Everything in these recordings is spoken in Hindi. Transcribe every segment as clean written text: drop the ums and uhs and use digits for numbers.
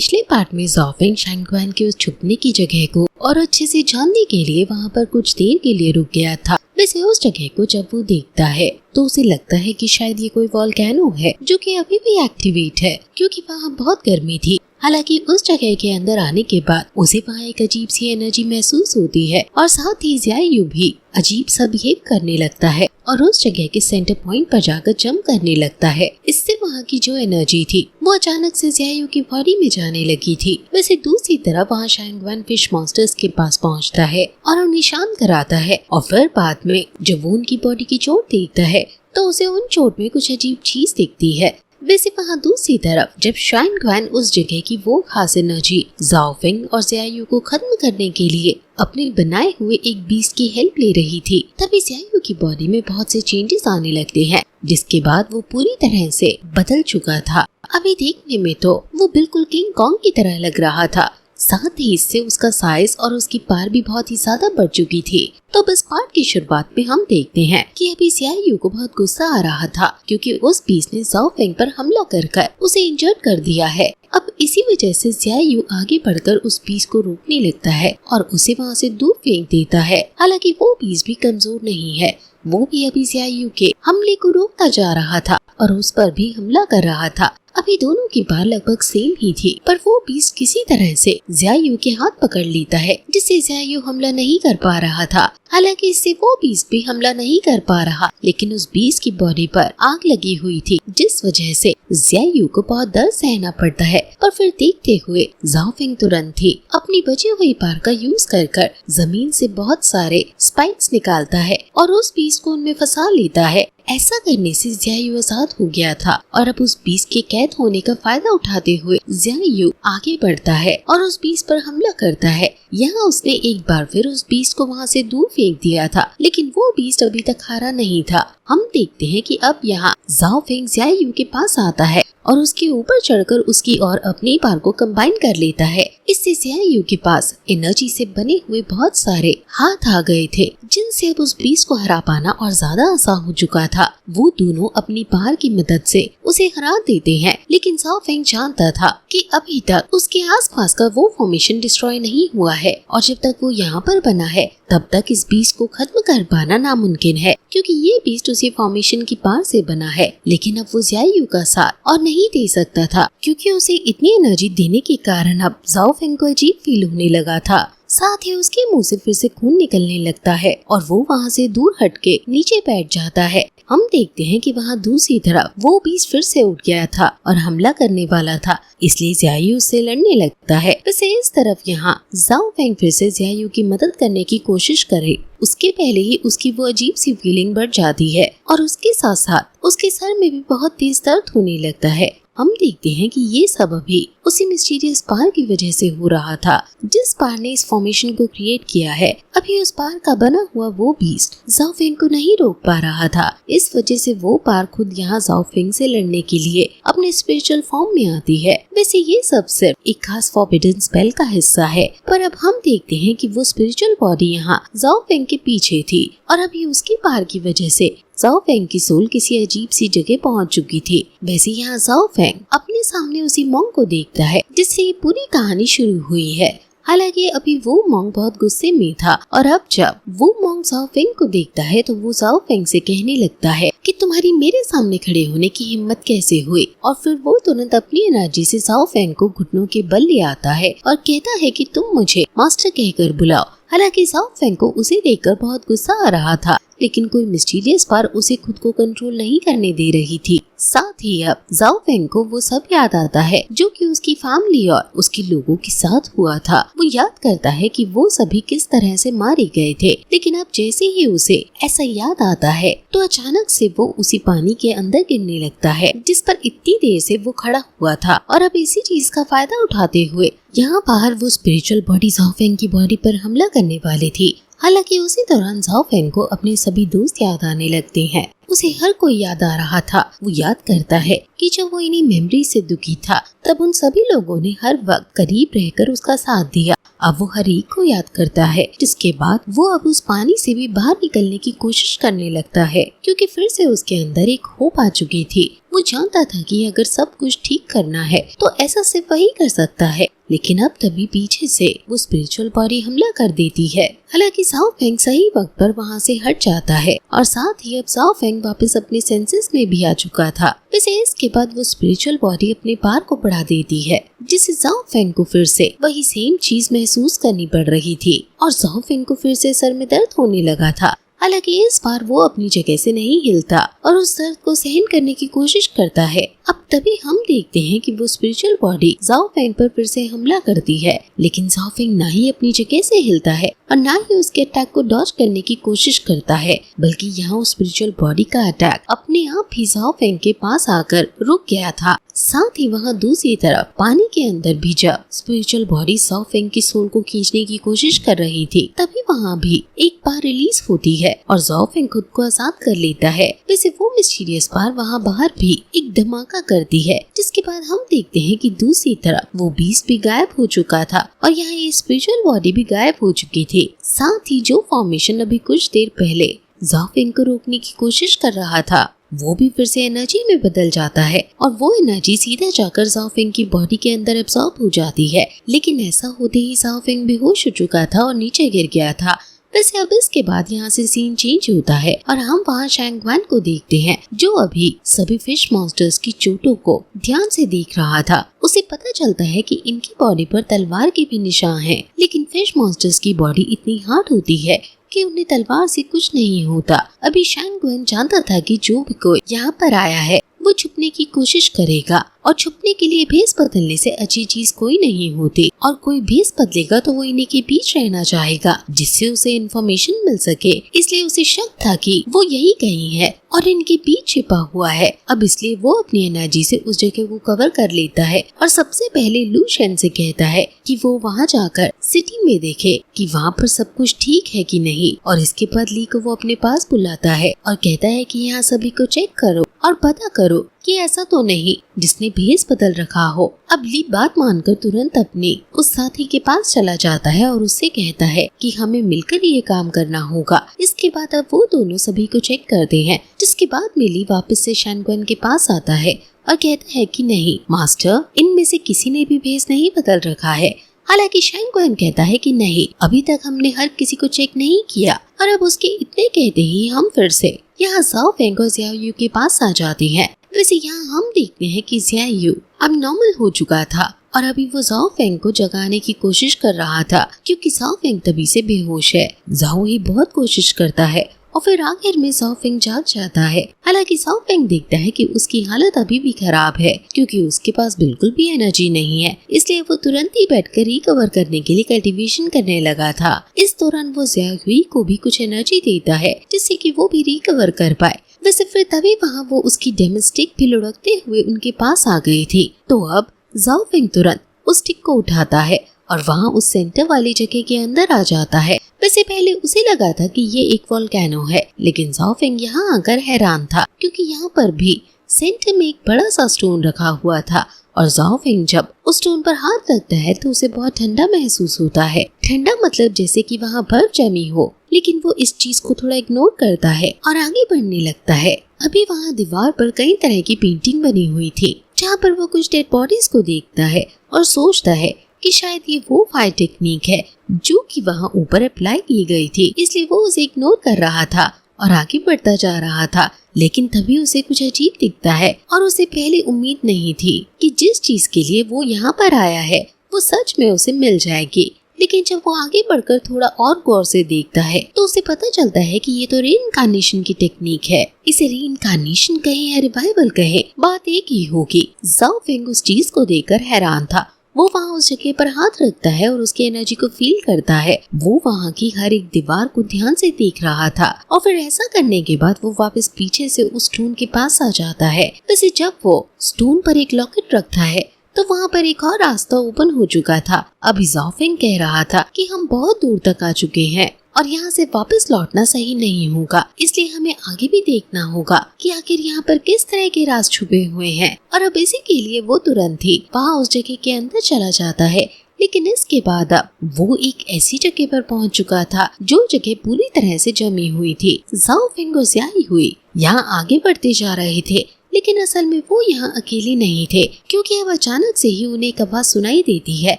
पिछले पार्ट में ज़ाओफेंग शांगक्वान के उस छुपने की जगह को और अच्छे से जानने के लिए वहाँ पर कुछ देर के लिए रुक गया था। वैसे उस जगह को जब वो देखता है तो उसे लगता है कि शायद ये कोई वोल्केनो है जो कि अभी भी एक्टिवेट है, क्योंकि वहाँ बहुत गर्मी थी। हालांकि उस जगह के अंदर आने के बाद उसे वहाँ एक अजीब सी एनर्जी महसूस होती है और साथ ही ज़ियायु भी अजीब सा बिहेव करने लगता है और उस जगह के सेंटर पॉइंट पर जाकर जंप करने लगता है। इससे वहाँ की जो एनर्जी थी वो अचानक से ज़ियायु की बॉडी में जाने लगी थी। वैसे दूसरी तरफ वहाँ शांगक्वान फिश मॉन्स्टर्स के पास पहुँचता है और उन्हें शांत कराता है और फिर बाद में जब वो उनकी बॉडी की चोट देखता है तो उसे उन चोट में कुछ अजीब चीज दिखती है। वैसे वहाँ दूसरी तरफ जब शांगक्वान उस जगह की वो खास एनर्जी ज़ाओफेंग और ज़ियायु को खत्म करने के लिए अपने बनाए हुए एक बीस्ट की हेल्प ले रही थी, तभी ज़ियायु की बॉडी में बहुत से चेंजेस आने लगते हैं, जिसके बाद वो पूरी तरह से बदल चुका था। अभी देखने में तो वो बिल्कुल किंग कॉन्ग की तरह लग रहा था, साथ ही इससे उसका साइज और उसकी पार भी बहुत ही ज्यादा बढ़ चुकी थी। तो बस पार्ट की शुरुआत में हम देखते हैं कि अभी ज़ियायु को बहुत गुस्सा आ रहा था क्योंकि उस बीस्ट ने ज़ाओफेंग पर हमला कर उसे इंजर्ड कर दिया है। अब इसी वजह से ज़ियायु आगे बढ़कर उस बीस्ट को रोकने लगता है और उसे वहाँ से दूर फेंक देता है। हालांकि वो बीस्ट भी कमजोर नहीं है, वो भी अभी ज़ियायु के हमले को रोकता जा रहा था और उस पर भी हमला कर रहा था। अभी दोनों की बार लगभग सेम ही थी, पर वो बीस्ट किसी तरह से ज़ियायु के हाथ पकड़ लेता है, जिससे ज़ियायु हमला नहीं कर पा रहा था। हालांकि इससे वो बीस्ट भी हमला नहीं कर पा रहा, लेकिन उस बीस्ट की बॉडी पर आग लगी हुई थी, जिस वजह से ज़ियायु को बहुत दर्द सहना पड़ता है। पर फिर देखते हुए ज़ाओफेंग तुरंत ही अपनी बची हुई पार का यूज कर जमीन से बहुत सारे स्पाइक्स निकालता है और उस बीस्ट को उनमें फंसा लेता है। ऐसा करने से ज़ियायु आजाद हो गया था और अब उस बीस्ट के कैद होने का फायदा उठाते हुए ज़ियायु आगे बढ़ता है और उस बीस्ट पर हमला करता है। यहाँ उसने एक बार फिर उस बीस्ट को वहाँ से दूर फेंक दिया था, लेकिन वो बीस्ट अभी तक हारा नहीं था। हम देखते हैं कि अब यहाँ ज़ाओफेंग ज़ियायु के पास आता है और उसके ऊपर चढ़कर उसकी और अपनी पार को कंबाइन कर लेता है। इससे ज़ियायु के पास एनर्जी से बने हुए बहुत सारे हाथ आ गए थे, जिनसे अब उस बीस्ट को हरा पाना और ज्यादा आसान हो चुका था। वो दोनों अपनी पार की मदद से उसे हरा देते हैं, लेकिन ज़ाओफेंग जानता था कि अभी तक उसके आसपास का वो फॉर्मेशन डिस्ट्रॉय नहीं हुआ है और जब तक वो यहाँ पर बना है तब तक इस बीस्ट को खत्म कर पाना नामुमकिन है, क्योंकि ये बीस्ट उसी फॉर्मेशन की पार से बना है। लेकिन अब वो ज़ियायु का साथ और नहीं दे सकता था, क्योंकि उसे इतनी एनर्जी देने के कारण अब ज़ाओफेंग को अजीब फील होने लगा था। साथ ही उसके मुंह से फिर से खून निकलने लगता है और वो वहाँ से दूर हटके नीचे बैठ जाता है। हम देखते हैं कि वहाँ दूसरी तरफ वो बीस्ट फिर से उठ गया था और हमला करने वाला था, इसलिए ज़ियायु उससे लड़ने लगता है। वैसे इस तरफ यहाँ ज़ाओफेंग फिर से ज़ियायु की मदद करने की कोशिश करे, उसके पहले ही उसकी वो अजीब सी फीलिंग बढ़ जाती है और उसके साथ साथ उसके सर में भी बहुत तेज दर्द होने लगता है। हम देखते हैं कि ये सब अभी उसी मिस्टीरियस पार की वजह से हो रहा था, जिस पार ने इस फॉर्मेशन को क्रिएट किया है। अभी उस पार का बना हुआ वो बीस्ट ज़ाओफेंग को नहीं रोक पा रहा था, इस वजह से वो पार खुद यहाँ ज़ाओफेंग से लड़ने के लिए अपने स्पिरिचुअल फॉर्म में आती है। वैसे ये सब सिर्फ एक खास फॉरबिडन स्पेल का हिस्सा है, पर अब हम देखते हैं कि वो स्पिरिचुअल बॉडी यहाँ ज़ाओफेंग के पीछे थी और अभी उसकी पार की वजह से ज़ाओफेंग की सोल किसी अजीब सी जगह पहुंच चुकी थी। वैसे यहाँ ज़ाओफेंग अपने सामने उसी मॉन्क को देखता है जिससे ये पूरी कहानी शुरू हुई है। हालांकि अभी वो मॉन्क बहुत गुस्से में था और अब जब वो मॉन्क ज़ाओफेंग को देखता है तो वो ज़ाओफेंग से कहने लगता है कि तुम्हारी मेरे सामने खड़े होने की हिम्मत कैसे हुई, और फिर वो तुरंत अपनी एनर्जी से ज़ाओफेंग को घुटनों के बल ले आता है और कहता है कि तुम मुझे मास्टर कहकर बुलाओ। हालांकि ज़ाओफेंग को उसे देखकर बहुत गुस्सा आ रहा था, लेकिन कोई मिस्टीरियस पार उसे खुद को कंट्रोल नहीं करने दे रही थी। साथ ही अब ज़ाओफेंग को वो सब याद आता है जो कि उसकी फैमिली और उसके लोगों के साथ हुआ था। वो याद करता है कि वो सभी किस तरह से मारे गए थे, लेकिन अब जैसे ही उसे ऐसा याद आता है तो अचानक से वो उसी पानी के अंदर गिरने लगता है जिस पर इतनी देर से वो खड़ा हुआ था। और अब इसी चीज का फायदा उठाते हुए यहाँ बाहर वो स्पिरिचुअल बॉडी ज़ाओफेंग की बॉडी पर हमला करने वाली थी। हालांकि उसी दौरान ज़ाओफेंग को अपने सभी दोस्त याद आने लगते हैं। उसे हर कोई याद आ रहा था। वो याद करता है कि जब वो इन्हीं मेमोरी से दुखी था तब उन सभी लोगों ने हर वक्त करीब रहकर उसका साथ दिया। अब वो हर एक को याद करता है, जिसके बाद वो अब उस पानी से भी बाहर निकलने की कोशिश करने लगता है, क्योंकि फिर से उसके अंदर एक होप आ चुकी थी। वो जानता था कि अगर सब कुछ ठीक करना है तो ऐसा सिर्फ वही कर सकता है, लेकिन अब तभी पीछे से वो स्पिरिचुअल बॉडी हमला कर देती है। हालांकि जाओ फेंग सही वक्त पर वहाँ से हट जाता है और साथ ही अब जाओ फेंग वापस अपने सेंसेस में भी आ चुका था। वैसे इसके बाद वो स्पिरिचुअल बॉडी अपने पार को बढ़ा देती है, जिससे जाओ फेंग को फिर से वही सेम चीज महसूस करनी पड़ रही थी और जाओ फेंग को फिर से सर में दर्द होने लगा था। हालांकि इस बार वो अपनी जगह से नहीं हिलता और उस दर्द को सहन करने की कोशिश करता है। अब तभी हम देखते हैं कि वो स्पिरिचुअल बॉडी जाओ फेंग पर फिर से हमला करती है, लेकिन जाओ फेंग ना ही अपनी जगह से हिलता है और ना ही उसके अटैक को डॉज करने की कोशिश करता है, बल्कि यहाँ उस स्पिरिचुअल बॉडी का अटैक अपने आप ही जाओ फेंग के पास आकर रुक गया था। साथ ही वहाँ दूसरी तरफ पानी के अंदर भी जब स्पिरिचुअल बॉडी जाओ फेंग की सोल को खींचने की कोशिश कर रही थी, तभी वहाँ भी एक बार रिलीज होती है और जाओ फेंग खुद को आजाद कर लेता है। वैसे वो मिस्टीरियस बार वहाँ बाहर भी एक धमाका करती है, जिसके बाद हम देखते हैं कि दूसरी तरफ वो बीस्ट भी गायब हो चुका था और यहाँ ये स्पिरिचुअल बॉडी भी गायब हो चुकी थी। साथ ही जो फॉर्मेशन अभी कुछ देर पहले जाओ फेंग को रोकने की कोशिश कर रहा था, वो भी फिर से एनर्जी में बदल जाता है और वो एनर्जी सीधा जाकर जाओ फेंग की बॉडी के अंदर एब्सॉर्ब हो जाती है। लेकिन ऐसा होते ही जाओ फेंग बेहोश हो चुका था और नीचे गिर गया था। वैसे अब इसके बाद यहाँ से सीन चेंज होता है और हम वहाँ शैंगवान को देखते हैं, जो अभी सभी फिश मॉन्स्टर्स की चोटों को ध्यान से देख रहा था। उसे पता चलता है कि इनकी बॉडी पर तलवार के भी निशान हैं, लेकिन फिश मॉन्स्टर्स की बॉडी इतनी हार्ड होती है कि उन्हें तलवार से कुछ नहीं होता। अभी शैंगवान जानता था कि जो भी कोई यहाँ पर आया है वो छुपने की कोशिश करेगा और छुपने के लिए भेस बदलने से अच्छी चीज कोई नहीं होती, और कोई भेस बदलेगा तो वो इन्हीं के बीच रहना चाहेगा जिससे उसे इन्फॉर्मेशन मिल सके। इसलिए उसे शक था कि वो यही कहीं है और इनके बीच छिपा हुआ है। अब इसलिए वो अपनी एनर्जी से उस जगह को कवर कर लेता है और सबसे पहले लू शेन से कहता है कि वो वहाँ जाकर सिटी में देखे कि वहाँ पर सब कुछ ठीक है कि नहीं, और इसके बाद ली को वो अपने पास बुलाता है और कहता है कि यहाँ सभी को चेक करो और पता करो कि ऐसा तो नहीं जिसने भेस बदल रखा हो। अब ली बात मानकर तुरंत अपने उस साथी के पास चला जाता है और उससे कहता है कि हमें मिलकर ये काम करना होगा। इसके बाद अब वो दोनों सभी को चेक करते हैं, जिसके बाद में ली वापस से शैंगवान के पास आता है और कहता है कि नहीं मास्टर, इनमें से किसी ने भी भेस नहीं बदल रखा है। हालांकि शैंगवान कहता है कि नहीं, अभी तक हमने हर किसी को चेक नहीं किया। और अब उसके इतने कहते ही हम फिर से यहाँ जाओ फेंग और जिया यू के पास आ जाते हैं। वैसे यहाँ हम देखते हैं कि जिया यू अब नॉर्मल हो चुका था और अभी वो जाओ फेंग को जगाने की कोशिश कर रहा था, क्योंकि जाओ फेंग तभी से बेहोश है। जाओ ही बहुत कोशिश करता है और फिर आखिर में जाओ फेंग जाग जाता है। हालांकि जाओ फेंग देखता है कि उसकी हालत अभी भी खराब है, क्योंकि उसके पास बिल्कुल भी एनर्जी नहीं है। इसलिए वो तुरंत ही बैठकर रिकवर करने के लिए कल्टीवेशन करने लगा था। इस दौरान वो जिया हुई को भी कुछ एनर्जी देता है जिससे कि वो भी रिकवर कर पाए। वैसे फिर तभी वहाँ वो उसकी डेमोस्टिक भी लुढ़कते हुए उनके पास आ गई थी। तो अब जाओ फेंग तुरंत उस स्टिक को उठाता है और वहाँ उस सेंटर वाली जगह के अंदर आ जाता है। वैसे पहले उसे लगा था कि ये एक वोल्केनो है, लेकिन जाओ फेंग यहाँ आकर हैरान था, क्योंकि यहाँ पर भी सेंटर में एक बड़ा सा स्टोन रखा हुआ था और जाओ फेंग जब उस स्टोन पर हाथ रखता है तो उसे बहुत ठंडा महसूस होता है। ठंडा मतलब जैसे कि वहाँ बर्फ जमी हो, लेकिन वो इस चीज को थोड़ा इग्नोर करता है और आगे बढ़ने लगता है। अभी वहाँ दीवार पर कई तरह की पेंटिंग बनी हुई थी, जहाँ पर वो कुछ डेड बॉडीज को देखता है और सोचता है कि शायद ये वो फायर टेक्निक है जो कि वहाँ ऊपर अप्लाई की गई थी, इसलिए वो उसे इग्नोर कर रहा था और आगे बढ़ता जा रहा था। लेकिन तभी उसे कुछ अजीब दिखता है और उसे पहले उम्मीद नहीं थी कि जिस चीज के लिए वो यहाँ पर आया है वो सच में उसे मिल जाएगी। लेकिन जब वो आगे बढ़कर थोड़ा और गौर से देखता है तो उसे पता चलता है कि ये तो रीइंकार्नेशन की टेक्निक है। इसे रीइंकार्नेशन कहे या रिवाइवल कहे, बात एक ही होगी। जाओ फेंग उस चीज को देखकर हैरान था। वो वहाँ उस जगह पर हाथ रखता है और उसकी एनर्जी को फील करता है। वो वहाँ की हर एक दीवार को ध्यान से देख रहा था और फिर ऐसा करने के बाद वो वापस पीछे से उस स्टोन के पास आ जाता है। वैसे जब वो स्टोन पर एक लॉकेट रखता है तो वहाँ पर एक और रास्ता ओपन हो चुका था। अभी जाओ फेंग कह रहा था कि हम बहुत दूर तक आ चुके हैं और यहाँ से वापस लौटना सही नहीं होगा, इसलिए हमें आगे भी देखना होगा कि आखिर यहाँ पर किस तरह के राज छुपे हुए हैं। और अब इसी के लिए वो तुरंत ही वहाँ उस जगह के अंदर चला जाता है। लेकिन इसके बाद अब वो एक ऐसी जगह पर पहुंच चुका था जो जगह पूरी तरह से जमी हुई थी। ज़ाओ फेंग और ज़ियाई हुई यहाँ आगे बढ़ते जा रहे थे, लेकिन असल में वो यहाँ अकेले नहीं थे, क्योंकि अब अचानक से ही उन्हें एक आवाज सुनाई देती है।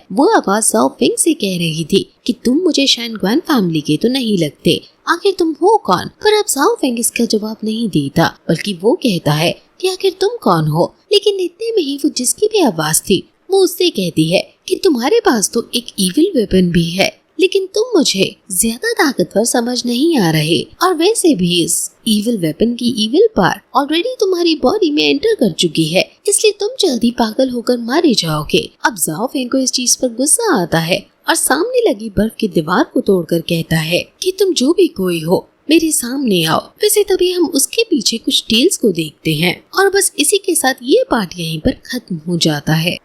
वो आवाज ज़ाओ फेंग से कह रही थी कि तुम मुझे शानग्वान फैमिली के तो नहीं लगते, आखिर तुम हो कौन? पर अब ज़ाओ फेंग इसका जवाब नहीं देता, बल्कि वो कहता है कि आखिर तुम कौन हो। लेकिन इतने में ही वो जिसकी भी आवाज थी वो उससे कहती है कि तुम्हारे पास तो एक इविल वेपन भी है, लेकिन तुम मुझे ज्यादा ताकतवर समझ नहीं आ रहे, और वैसे भी इस इविल वेपन की इविल पावर ऑलरेडी तुम्हारी बॉडी में एंटर कर चुकी है, इसलिए तुम जल्दी पागल होकर मारे जाओगे। अब ज़ाओ फेंग को इस चीज पर गुस्सा आता है और सामने लगी बर्फ की दीवार को तोड़कर कहता है कि तुम जो भी कोई हो मेरे सामने आओ। वैसे तभी हम उसके पीछे कुछ टेल्स को देखते हैं और बस इसी के साथ ये पार्ट यहीं पर खत्म हो जाता है।